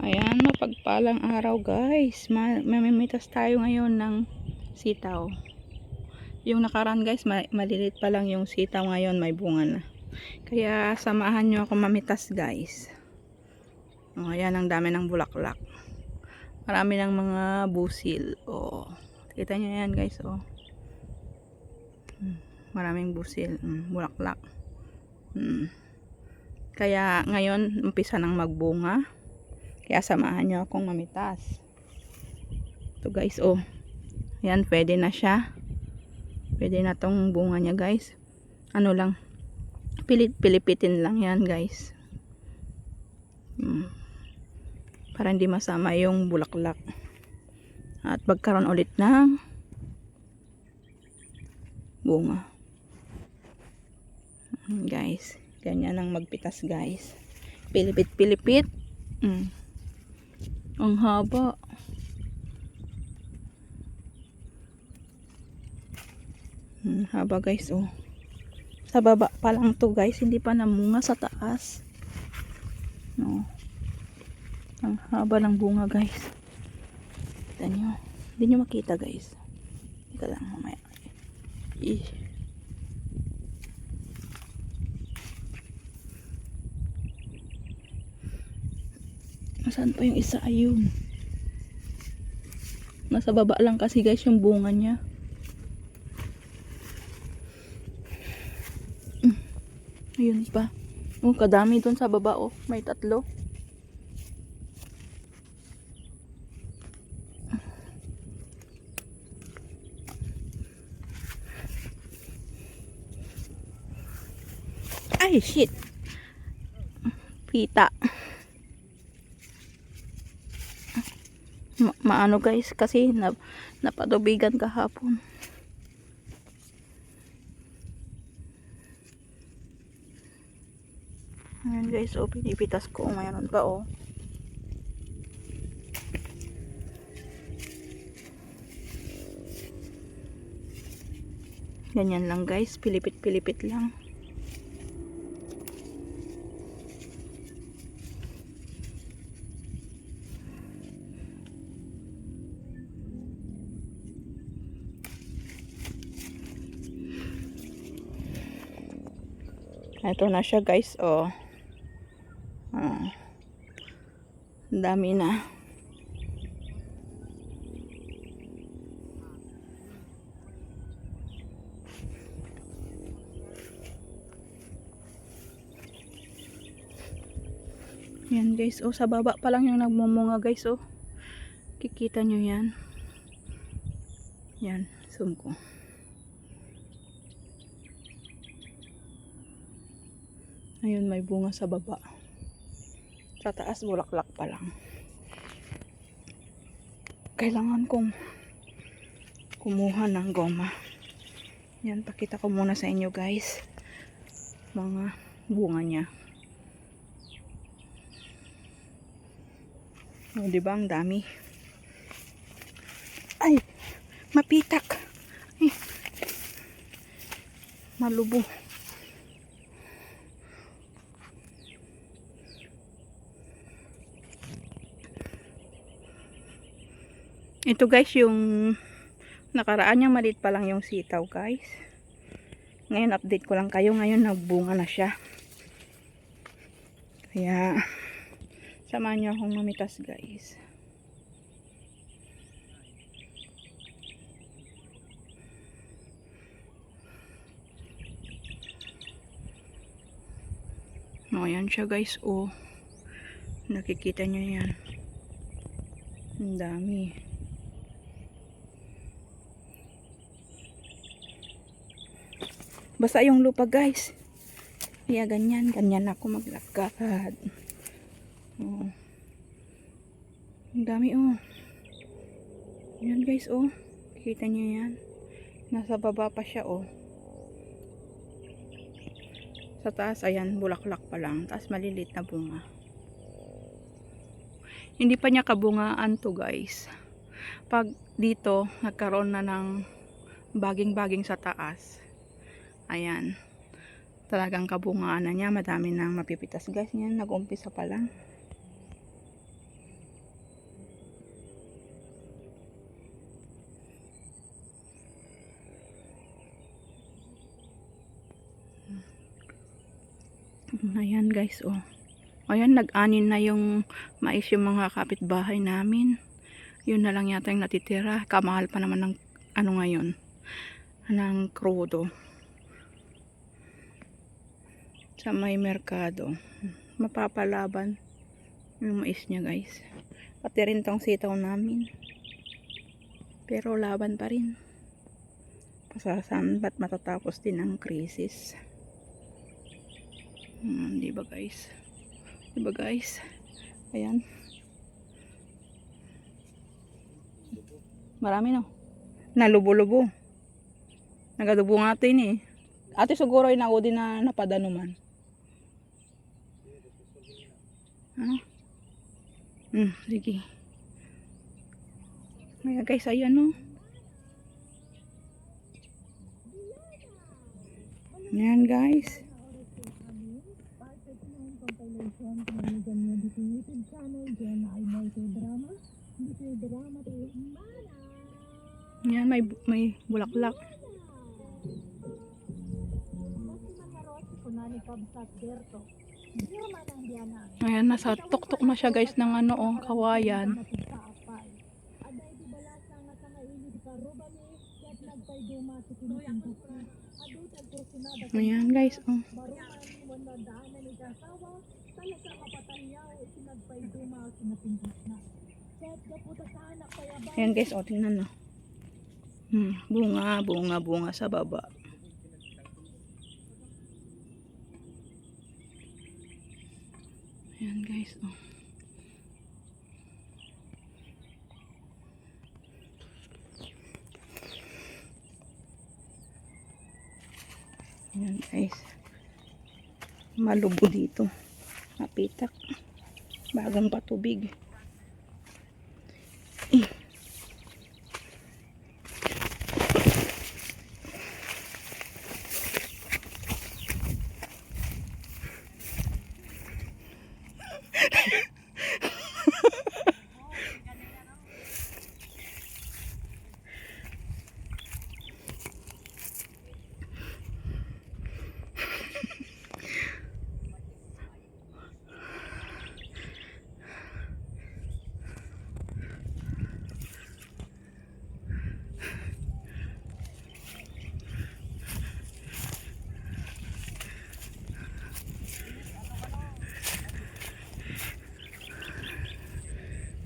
Ayan, mapagpalang araw guys. Mamimitas tayo ngayon ng sitaw. Yung nakaraan guys, malilit pa lang yung sitaw, ngayon may bunga na. Kaya samahan nyo ako mamitas guys. Oh, ayan, ang dami ng bulaklak. Marami ng mga busil. Oh, kita nyo yan guys. Oh. Maraming busil. Bulaklak. Kaya ngayon, umpisa nang magbunga. Kaya samahan nyo akong mamitas. Ito guys, oh. Ayan, pwede na siya. Pwede na tong bunga niya guys. Ano lang, pilipitin lang yan guys. Para hindi masama yung bulaklak. At magkaroon ulit ng bunga. Guys, ganyan ang magpitas guys. Pilipit. Ang haba. Haba guys, oh. Sa baba pa lang to guys, hindi pa namunga sa taas. No. Ang haba ng bunga guys. Kita nyo. Hindi nyo makita guys. Ika lang mamaya. Nasaan pa yung isa? Ayun. Nasa baba lang kasi guys yung bunga niya. Ayun pa. Oh, kadami dun sa baba, oh. May 3. Ay, shit. Pita. Maano guys, kasi napadubigan kahapon. Ayan guys, oh, pinipitas ko. Mayroon pa, oh. Ganyan lang guys, pilipit lang. Ito na siya guys, oh. Ang dami na. Yan guys, oh, sa baba pa lang yung nagmumunga guys, oh. Kikita nyo yan. Yan, zoom ko. Ayun, may bunga sa baba. Sa taas, bulaklak pa lang. Kailangan kong kumuha ng goma. Yan, pakita ko muna sa inyo guys. Mga bunga niya. O, diba ang dami? Ay! Mapitak! Ay! Malubo. Ito guys, yung nakaraan yung maliit pa lang yung sitaw guys. Ngayon update ko lang kayo. Ngayon nagbunga na siya. Kaya samahan nyo akong mamitas guys. O, yan siya guys, oh. Nakikita nyo yan. Ang dami. Basta yung lupa guys. Kaya ganyan ako maglakad. Oh. Ang dami, oh. Yan guys, oh. Kita nyo yan. Nasa baba pa siya, oh. Sa taas, ayan, bulaklak pa lang. Taas malilit na bunga. Hindi pa niya kabungaan to guys. Pag dito, nagkaroon na ng baging-baging sa taas. Ayan. Talagang kabungaan na niya. Madami nang mapipitas guys. Yan, nag-umpisa pa lang. Ayan guys, oh. Ayan, nag-anin na yung mais yung mga kapitbahay namin. Yun na lang yata yung natitira. Kamahal pa naman ng ano ngayon, ng krudo. Sa may merkado. Mapapalaban yung mais niya guys. Pati rin tong sitaw namin. Pero laban pa rin. Pasasan ba't matatapos din ang krisis. Diba guys? Diba guys? Ayan. Marami no. Nalubo-lubo. Nagadubo nga ito eh. Ate siguro ay din na napadano man. Ano? Sige. Ayan guys, ayan no. Ayan guys. Ayan, may bulaklak. Ayan, nasa tuktok na siya guys ng ano oh, kawayan. Ayan guys oh. Ayan guys oh, tingnan no. Bunga sa baba. Ayan guys oh. Ayan guys. Malubo dito. Mapitak. Bagang patubig.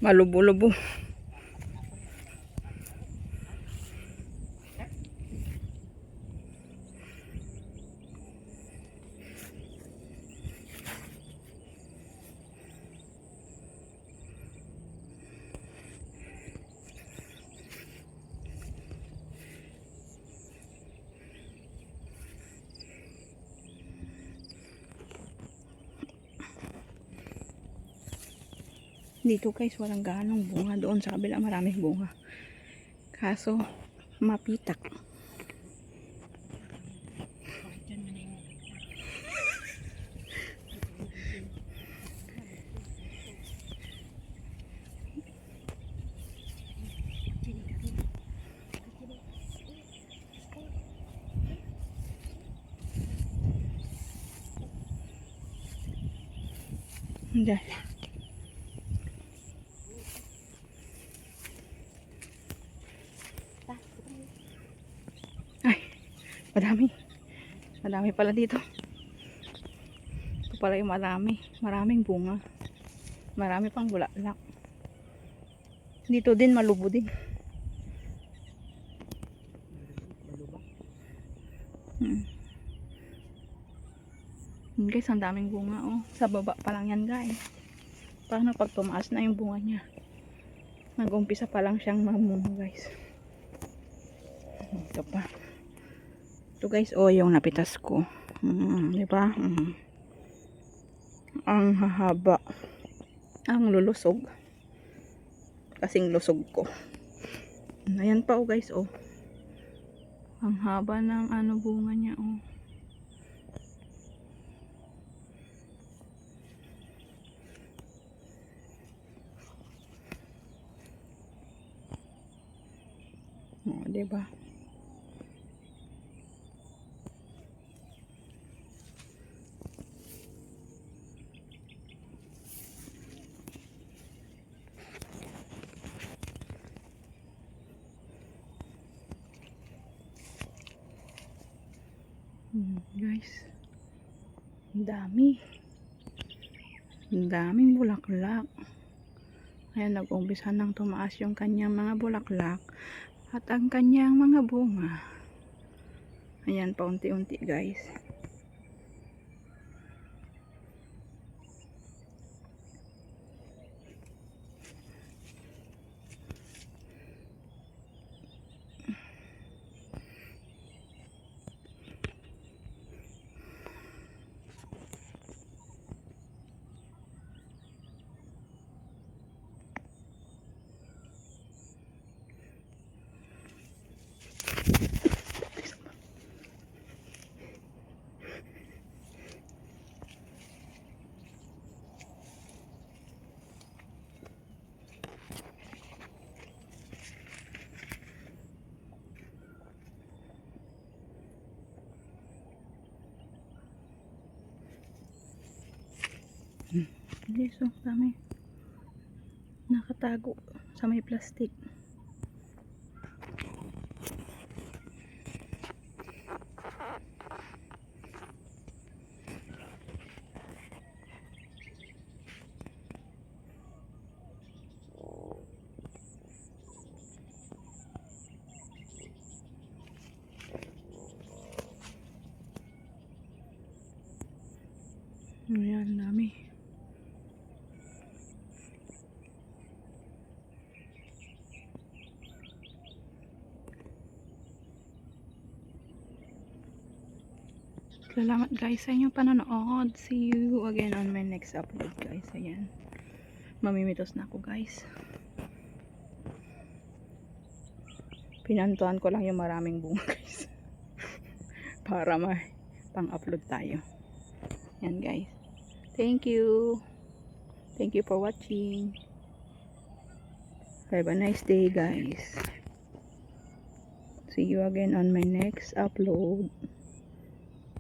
Malubo-lubo. Dito guys, walang ganong bunga. Doon sa kabila maraming bunga. Kaso, mapitak. Hindi. Madami. Madami pala dito. Ito pala yung marami. Maraming bunga. Marami pang bulaklak. Dito din malubo din. Guys, ang daming bunga oh. Sa baba pa lang yan guys. Paano pag tumaas na yung bunga niya? Nag-umpisa pa lang siyang mamunga guys. Ito pa. Ito guys, oh, yung napitas ko. Diba? Ang hahaba. Ang lulusog. Kasing lusog ko. Ayan pa, oh guys, oh. Ang haba ng ano bunga niya, oh. Oh, diba? Guys, ang daming bulaklak. Ayan, nag-umpisa nang tumaas yung kanyang mga bulaklak at ang kanyang mga bunga. Ayan, paunti-unti guys. Guys, so dami nakatago sa may plastic. Ayan, dami. Salamat guys sa inyong panonood. See you again on my next upload guys. Ayan. Mamimitos na ako guys. Pinantuan ko lang yung maraming bunga guys. Para may pang-upload tayo. Yan guys. Thank you. Thank you for watching. Have a nice day guys. See you again on my next upload.